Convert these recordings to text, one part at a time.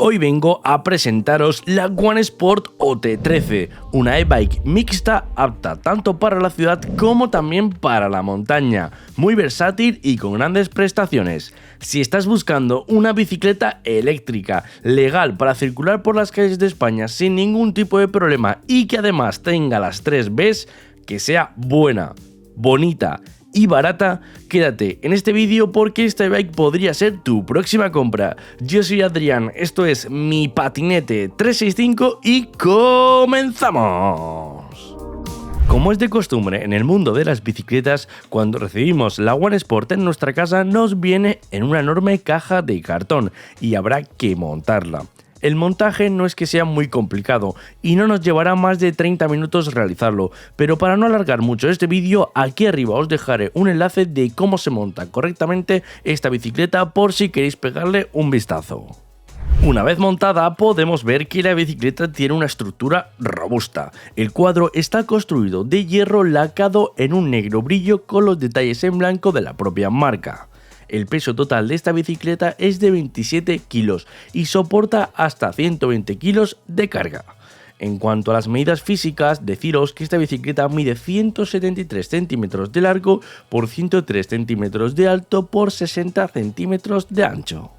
Hoy vengo a presentaros la One Sport OT13, una e-bike mixta apta tanto para la ciudad como también para la montaña, muy versátil y con grandes prestaciones. Si estás buscando una bicicleta eléctrica, legal para circular por las calles de España sin ningún tipo de problema y que además tenga las 3 Bs, que sea buena, bonita y barata, quédate en este vídeo porque esta bike podría ser tu próxima compra. Yo soy Adrián, esto es Mi Patinete 365 y ¡comenzamos! Como es de costumbre en el mundo de las bicicletas, cuando recibimos la One Sport en nuestra casa nos viene en una enorme caja de cartón y habrá que montarla. El montaje no es que sea muy complicado y no nos llevará más de 30 minutos realizarlo, pero para no alargar mucho este vídeo, aquí arriba os dejaré un enlace de cómo se monta correctamente esta bicicleta por si queréis pegarle un vistazo. Una vez montada podemos ver que la bicicleta tiene una estructura robusta. El cuadro está construido de hierro lacado en un negro brillo con los detalles en blanco de la propia marca. El peso total de esta bicicleta es de 27 kilos y soporta hasta 120 kilos de carga. En cuanto a las medidas físicas, deciros que esta bicicleta mide 173 centímetros de largo por 103 centímetros de alto por 60 centímetros de ancho.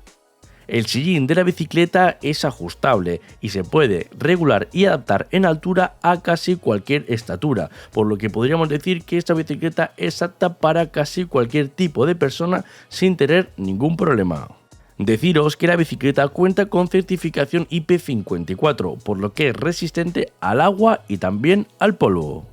El sillín de la bicicleta es ajustable y se puede regular y adaptar en altura a casi cualquier estatura, por lo que podríamos decir que esta bicicleta es apta para casi cualquier tipo de persona sin tener ningún problema. Deciros que la bicicleta cuenta con certificación IP54, por lo que es resistente al agua y también al polvo.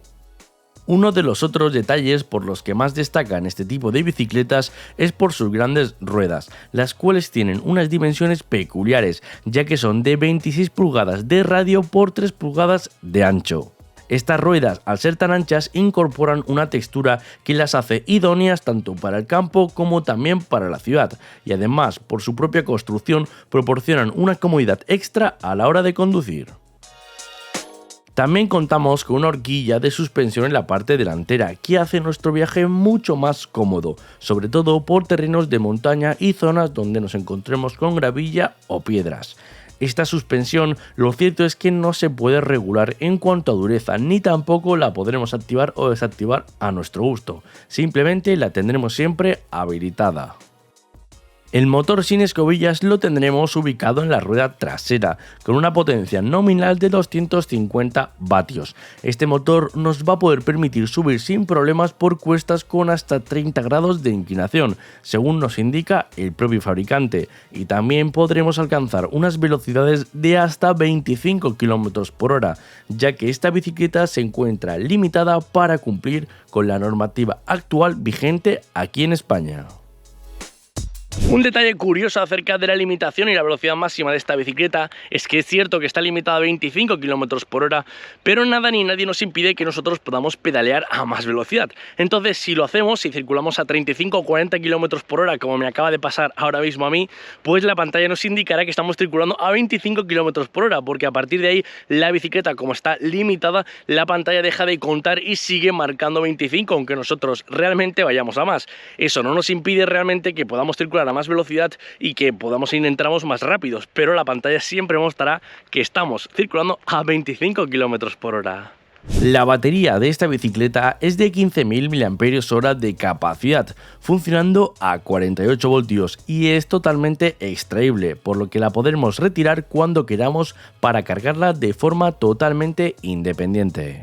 Uno de los otros detalles por los que más destacan este tipo de bicicletas es por sus grandes ruedas, las cuales tienen unas dimensiones peculiares, ya que son de 26 pulgadas de radio por 3 pulgadas de ancho. Estas ruedas, al ser tan anchas, incorporan una textura que las hace idóneas tanto para el campo como también para la ciudad, y además, por su propia construcción, proporcionan una comodidad extra a la hora de conducir. También contamos con una horquilla de suspensión en la parte delantera que hace nuestro viaje mucho más cómodo, sobre todo por terrenos de montaña y zonas donde nos encontremos con gravilla o piedras. Esta suspensión, lo cierto es que no se puede regular en cuanto a dureza, ni tampoco la podremos activar o desactivar a nuestro gusto, simplemente la tendremos siempre habilitada. El motor sin escobillas lo tendremos ubicado en la rueda trasera, con una potencia nominal de 250 vatios. Este motor nos va a poder permitir subir sin problemas por cuestas con hasta 30 grados de inclinación, según nos indica el propio fabricante, y también podremos alcanzar unas velocidades de hasta 25 km por hora, ya que esta bicicleta se encuentra limitada para cumplir con la normativa actual vigente aquí en España. Un detalle curioso acerca de la limitación y la velocidad máxima de esta bicicleta es que es cierto que está limitada a 25 km por hora, pero nada ni nadie nos impide que nosotros podamos pedalear a más velocidad. Entonces, si lo hacemos, si circulamos a 35 o 40 km por hora, como me acaba de pasar ahora mismo a mí, pues la pantalla nos indicará que estamos circulando a 25 km por hora, porque a partir de ahí la bicicleta, como está limitada, la pantalla deja de contar y sigue marcando 25, aunque nosotros realmente vayamos a más. Eso no nos impide realmente que podamos circular a más velocidad y que podamos ir en tramos más rápidos, pero la pantalla siempre mostrará que estamos circulando a 25 km por hora. La batería de esta bicicleta es de 15.000 mAh de capacidad, funcionando a 48 voltios y es totalmente extraíble, por lo que la podremos retirar cuando queramos para cargarla de forma totalmente independiente.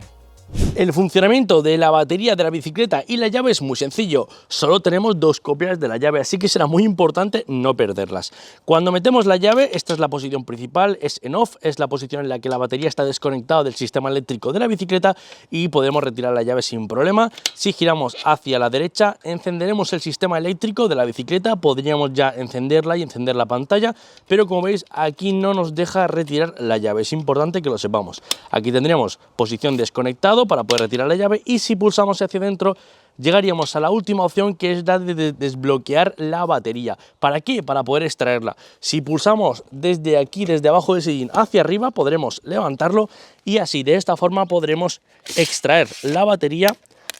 El funcionamiento de la batería de la bicicleta y la llave es muy sencillo, solo tenemos 2 copias de la llave, así que será muy importante no perderlas. Cuando metemos la llave, esta es la posición principal, es en off, es la posición en la que la batería está desconectada del sistema eléctrico de la bicicleta y podemos retirar la llave sin problema. Si giramos hacia la derecha, encenderemos el sistema eléctrico de la bicicleta, podríamos ya encenderla y encender la pantalla, pero como veis aquí no nos deja retirar la llave, es importante que lo sepamos. Aquí tendríamos posición desconectado para poder retirar la llave y si pulsamos hacia adentro llegaríamos a la última opción, que es la de desbloquear la batería. ¿Para qué? Para poder extraerla. Si pulsamos desde aquí, desde abajo del sillín hacia arriba, podremos levantarlo y así de esta forma podremos extraer la batería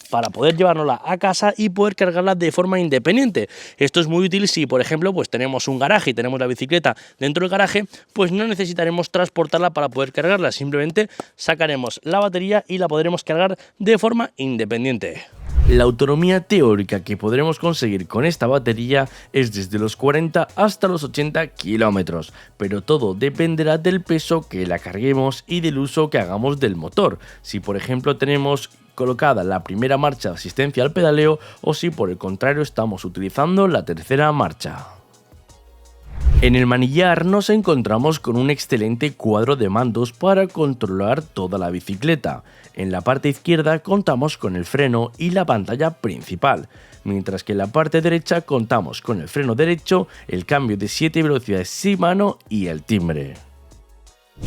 para poder llevárnosla a casa y poder cargarla de forma independiente. Esto es muy útil si, por ejemplo, pues tenemos un garaje y tenemos la bicicleta dentro del garaje, pues no necesitaremos transportarla para poder cargarla, simplemente sacaremos la batería y la podremos cargar de forma independiente. La autonomía teórica que podremos conseguir con esta batería es desde los 40 hasta los 80 kilómetros, pero todo dependerá del peso que la carguemos y del uso que hagamos del motor. Si por ejemplo tenemos colocada la primera marcha de asistencia al pedaleo o si por el contrario estamos utilizando la tercera marcha. En el manillar nos encontramos con un excelente cuadro de mandos para controlar toda la bicicleta. En la parte izquierda contamos con el freno y la pantalla principal, mientras que en la parte derecha contamos con el freno derecho, el cambio de 7 velocidades sin mano y el timbre.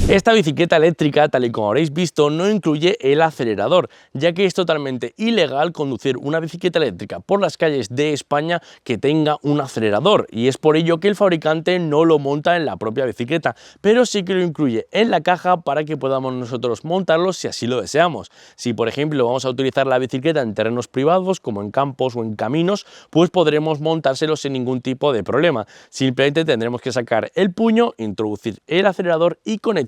Esta bicicleta eléctrica, tal y como habréis visto, no incluye el acelerador, ya que es totalmente ilegal conducir una bicicleta eléctrica por las calles de España que tenga un acelerador, y es por ello que el fabricante no lo monta en la propia bicicleta, pero sí que lo incluye en la caja para que podamos nosotros montarlo si así lo deseamos. Si por ejemplo vamos a utilizar la bicicleta en terrenos privados, como en campos o en caminos, pues podremos montárselo sin ningún tipo de problema. Simplemente tendremos que sacar el puño, introducir el acelerador y conectarlo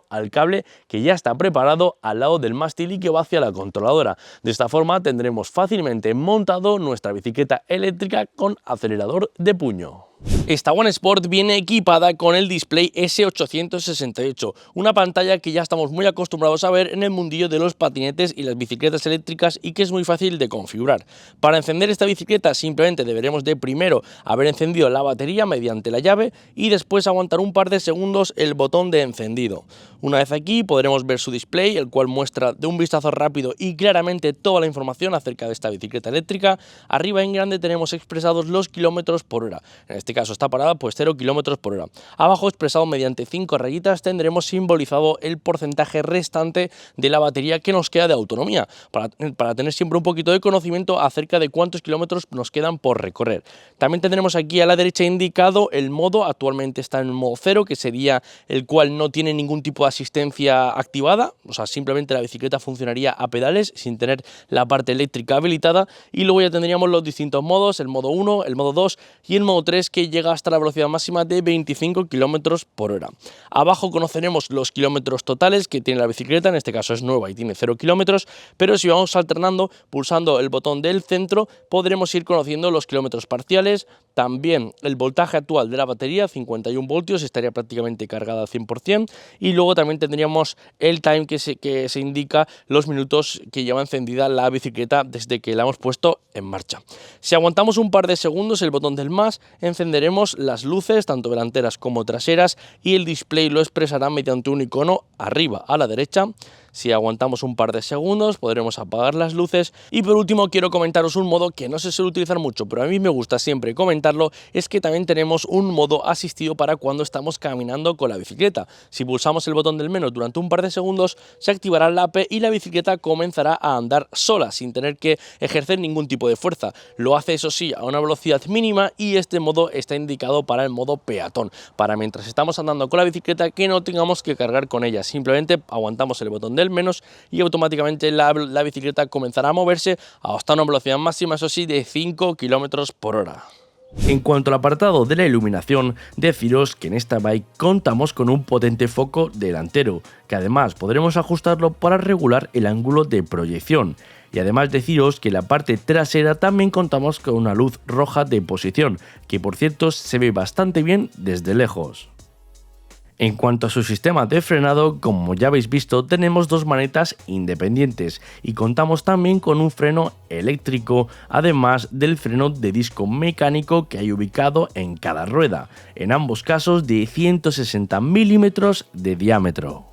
al cable que ya está preparado al lado del mástil y que va hacia la controladora. De esta forma tendremos fácilmente montado nuestra bicicleta eléctrica con acelerador de puño. Esta One Sport viene equipada con el display S868, una pantalla que ya estamos muy acostumbrados a ver en el mundillo de los patinetes y las bicicletas eléctricas y que es muy fácil de configurar. Para encender esta bicicleta simplemente deberemos de primero haber encendido la batería mediante la llave y después aguantar un par de segundos el botón de encendido. Una vez aquí podremos ver su display, el cual muestra de un vistazo rápido y claramente toda la información acerca de esta bicicleta eléctrica. Arriba en grande tenemos expresados los kilómetros por hora. En este caso está parada pues 0 kilómetros por hora. Abajo, expresado mediante 5 rayitas, tendremos simbolizado el porcentaje restante de la batería que nos queda de autonomía, para tener siempre un poquito de conocimiento acerca de cuántos kilómetros nos quedan por recorrer. También tendremos aquí a la derecha indicado el modo, actualmente está en el modo 0, que sería el cual no tiene ningún tipo de asistencia activada, o sea, simplemente la bicicleta funcionaría a pedales sin tener la parte eléctrica habilitada, y luego ya tendríamos los distintos modos, el modo 1, el modo 2 y el modo 3, que llega hasta la velocidad máxima de 25 km por hora. Abajo conoceremos los kilómetros totales que tiene la bicicleta, en este caso es nueva y tiene 0 kilómetros, pero si vamos alternando pulsando el botón del centro podremos ir conociendo los kilómetros parciales, también el voltaje actual de la batería, 51 voltios, estaría prácticamente cargada al 100%, y luego también tendríamos el time que se indica los minutos que lleva encendida la bicicleta desde que la hemos puesto en marcha. Si aguantamos un par de segundos el botón del más, encenderemos las luces, tanto delanteras como traseras, y el display lo expresará mediante un icono arriba a la derecha. Si aguantamos un par de segundos podremos apagar las luces, y por último quiero comentaros un modo que no se suele utilizar mucho, pero a mí me gusta siempre comentarlo, es que también tenemos un modo asistido para cuando estamos caminando con la bicicleta. Si pulsamos el botón del menos durante un par de segundos se activará el AP y la bicicleta comenzará a andar sola sin tener que ejercer ningún tipo de fuerza. Lo hace, eso sí, a una velocidad mínima, y este modo está indicado para el modo peatón, para mientras estamos andando con la bicicleta que no tengamos que cargar con ella, simplemente aguantamos el botón del menos y automáticamente la bicicleta comenzará a moverse hasta una velocidad máxima, eso sí, de 5 km por hora. En cuanto al apartado de la iluminación, deciros que en esta bike contamos con un potente foco delantero, que además podremos ajustarlo para regular el ángulo de proyección. Y además deciros que en la parte trasera también contamos con una luz roja de posición, que por cierto se ve bastante bien desde lejos. En cuanto a su sistema de frenado, como ya habéis visto, tenemos dos manetas independientes y contamos también con un freno eléctrico, además del freno de disco mecánico que hay ubicado en cada rueda, en ambos casos de 160 milímetros de diámetro.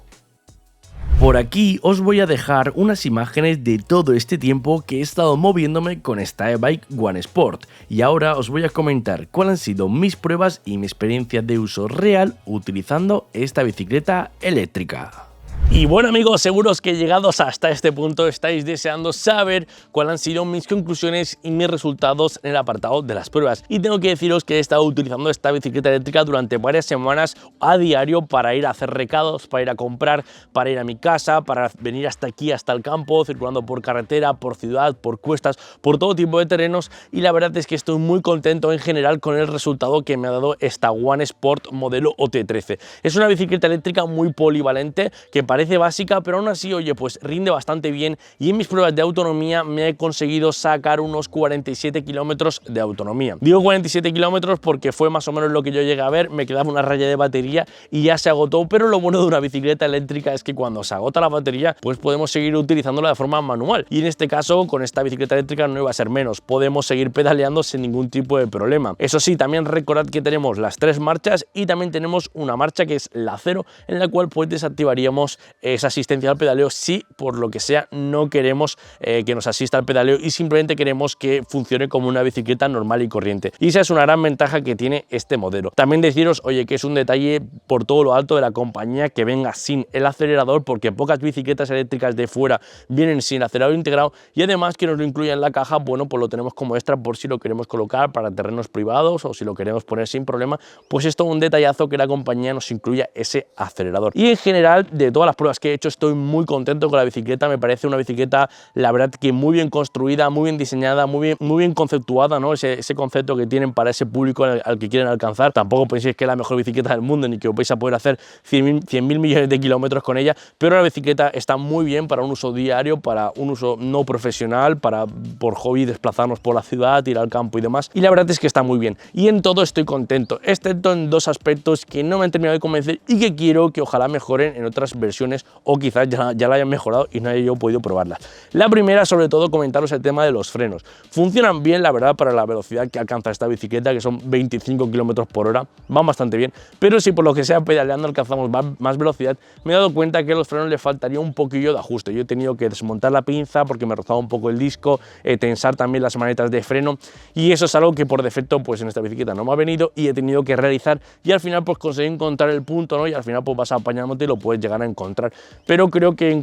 Por aquí os voy a dejar unas imágenes de todo este tiempo que he estado moviéndome con esta e-bike One Sport, y ahora os voy a comentar cuáles han sido mis pruebas y mi experiencia de uso real utilizando esta bicicleta eléctrica. Y bueno amigos, seguros que llegados hasta este punto estáis deseando saber cuáles han sido mis conclusiones y mis resultados en el apartado de las pruebas. Y tengo que deciros que he estado utilizando esta bicicleta eléctrica durante varias semanas a diario para ir a hacer recados, para ir a comprar, para ir a mi casa, para venir hasta aquí, hasta el campo, circulando por carretera, por ciudad, por cuestas, por todo tipo de terrenos. Y la verdad es que estoy muy contento en general con el resultado que me ha dado esta One Sport modelo OT13. Es una bicicleta eléctrica muy polivalente que parece básica, pero aún así, oye, pues rinde bastante bien y en mis pruebas de autonomía me he conseguido sacar unos 47 kilómetros de autonomía. Digo 47 kilómetros porque fue más o menos lo que yo llegué a ver, me quedaba una raya de batería y ya se agotó, pero lo bueno de una bicicleta eléctrica es que cuando se agota la batería, pues podemos seguir utilizándola de forma manual y en este caso, con esta bicicleta eléctrica no iba a ser menos, podemos seguir pedaleando sin ningún tipo de problema. Eso sí, también recordad que tenemos las 3 marchas y también tenemos una marcha que es la 0, en la cual pues desactivaríamos esa asistencia al pedaleo si por lo que sea no queremos que nos asista al pedaleo y simplemente queremos que funcione como una bicicleta normal y corriente. Y esa es una gran ventaja que tiene este modelo. También deciros, oye, que es un detalle por todo lo alto de la compañía que venga sin el acelerador, porque pocas bicicletas eléctricas de fuera vienen sin acelerador integrado, y además que nos lo incluya en la caja, bueno, pues lo tenemos como extra por si lo queremos colocar para terrenos privados o si lo queremos poner sin problema, pues esto es un detallazo que la compañía nos incluya ese acelerador. Y en general, de todas las pruebas que he hecho, estoy muy contento con la bicicleta. Me parece una bicicleta, la verdad, que muy bien construida, muy bien diseñada, muy bien conceptuada, ¿no? Ese concepto que tienen para ese público al que quieren alcanzar. Tampoco penséis que es la mejor bicicleta del mundo ni que os vais a poder hacer 100.000 millones de kilómetros con ella, pero la bicicleta está muy bien para un uso diario, para un uso no profesional, para por hobby desplazarnos por la ciudad, ir al campo y demás. Y la verdad es que está muy bien. Y en todo estoy contento, excepto en 2 aspectos que no me han terminado de convencer y que quiero que ojalá mejoren en otras versiones o quizás ya la hayan mejorado y no haya yo podido probarla. La primera, sobre todo, comentaros el tema de los frenos. Funcionan bien, la verdad, para la velocidad que alcanza esta bicicleta, que son 25 km por hora, van bastante bien, pero si por lo que sea pedaleando alcanzamos más velocidad, me he dado cuenta que a los frenos le faltaría un poquillo de ajuste. Yo he tenido que desmontar la pinza porque me rozaba un poco el disco, tensar también las manetas de freno, y eso es algo que por defecto pues en esta bicicleta no me ha venido y he tenido que realizar, y al final pues conseguí encontrar el punto, ¿no? Y al final pues vas apañándote y lo puedes llegar a encontrar. Pero creo que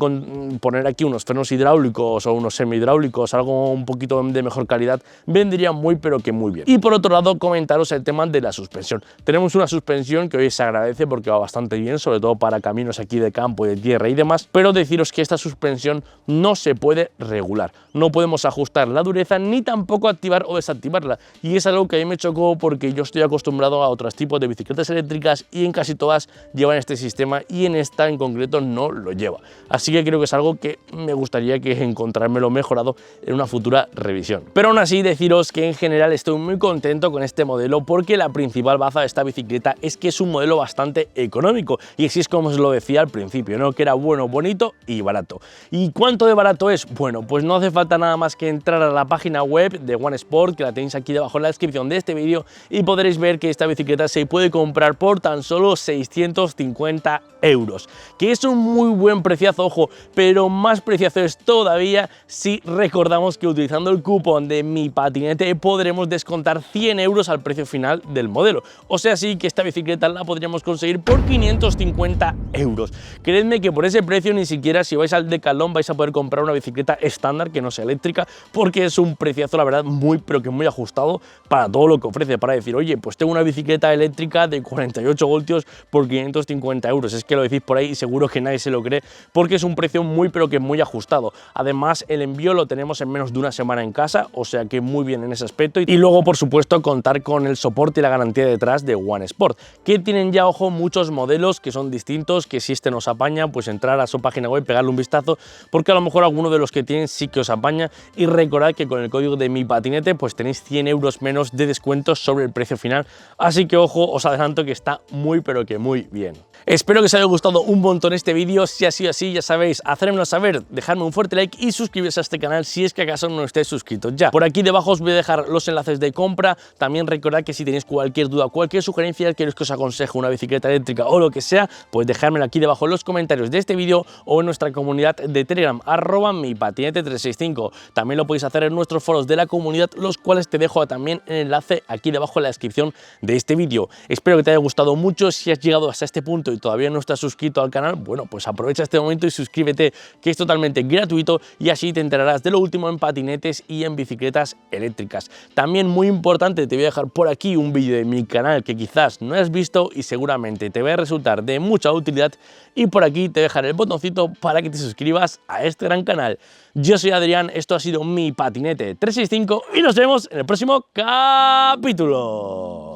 poner aquí unos frenos hidráulicos o unos semi-hidráulicos, algo un poquito de mejor calidad, vendría muy pero que muy bien. Y por otro lado, comentaros el tema de la suspensión. Tenemos una suspensión que hoy se agradece porque va bastante bien, sobre todo para caminos aquí de campo y de tierra y demás, pero deciros que esta suspensión no se puede regular. No podemos ajustar la dureza ni tampoco activar o desactivarla, y es algo que a mí me chocó porque yo estoy acostumbrado a otros tipos de bicicletas eléctricas y en casi todas llevan este sistema y en esta en concreto no lo lleva. Así que creo que es algo que me gustaría que encontrármelo mejorado en una futura revisión. Pero aún así deciros que en general estoy muy contento con este modelo porque la principal baza de esta bicicleta es que es un modelo bastante económico, y así es como os lo decía al principio, ¿no? Que era bueno, bonito y barato. ¿Y cuánto de barato es? Bueno, pues no hace falta nada más que entrar a la página web de One Sport, que la tenéis aquí debajo en la descripción de este vídeo, y podréis ver que esta bicicleta se puede comprar por tan solo 650 euros, que es un muy buen preciazo, ojo, pero más preciazo es todavía si recordamos que utilizando el cupón de Mi Patinete podremos descontar 100 euros al precio final del modelo. O sea, sí que esta bicicleta la podríamos conseguir por 550 euros. Creedme que por ese precio ni siquiera si vais al Decathlon vais a poder comprar una bicicleta estándar que no sea eléctrica, porque es un preciazo, la verdad, muy pero que muy ajustado para todo lo que ofrece, para decir, oye, pues tengo una bicicleta eléctrica de 48 voltios por 550 euros. Es que lo decís por ahí y seguro que nadie se lo cree, porque es un precio muy pero que muy ajustado. Además, el envío lo tenemos en menos de una semana en casa, o sea que muy bien en ese aspecto. Y luego, por supuesto, contar con el soporte y la garantía detrás de One Sport, que tienen ya, ojo, muchos modelos que son distintos, que si este nos apaña, pues entrar a su página web, pegarle un vistazo, porque a lo mejor alguno de los que tienen sí que os apaña. Y recordad que con el código de Mi Patinete pues tenéis 100 euros menos de descuento sobre el precio final, así que ojo, os adelanto que está muy pero que muy bien. Espero que os haya gustado un montón este vídeo. Si ha sido así, ya sabéis, hacérmelo saber, dejadme un fuerte like y suscribiros a este canal si es que acaso no estáis suscritos ya. Por aquí debajo os voy a dejar los enlaces de compra. También recordad que si tenéis cualquier duda, cualquier sugerencia, queréis que os aconseje una bicicleta eléctrica o lo que sea, pues dejármelo aquí debajo en los comentarios de este vídeo o en nuestra comunidad de Telegram, @mipatinete365. También lo podéis hacer en nuestros foros de la comunidad, los cuales te dejo también el enlace aquí debajo en la descripción de este vídeo. Espero que te haya gustado mucho. Si has llegado hasta este punto y todavía no estás suscrito al canal, bueno, pues aprovecha este momento y suscríbete, que es totalmente gratuito y así te enterarás de lo último en patinetes y en bicicletas eléctricas. También muy importante, te voy a dejar por aquí un vídeo de mi canal que quizás no has visto y seguramente te va a resultar de mucha utilidad, y por aquí te dejaré el botoncito para que te suscribas a este gran canal. Yo soy Adrián, esto ha sido mi Patinete 365 y nos vemos en el próximo capítulo.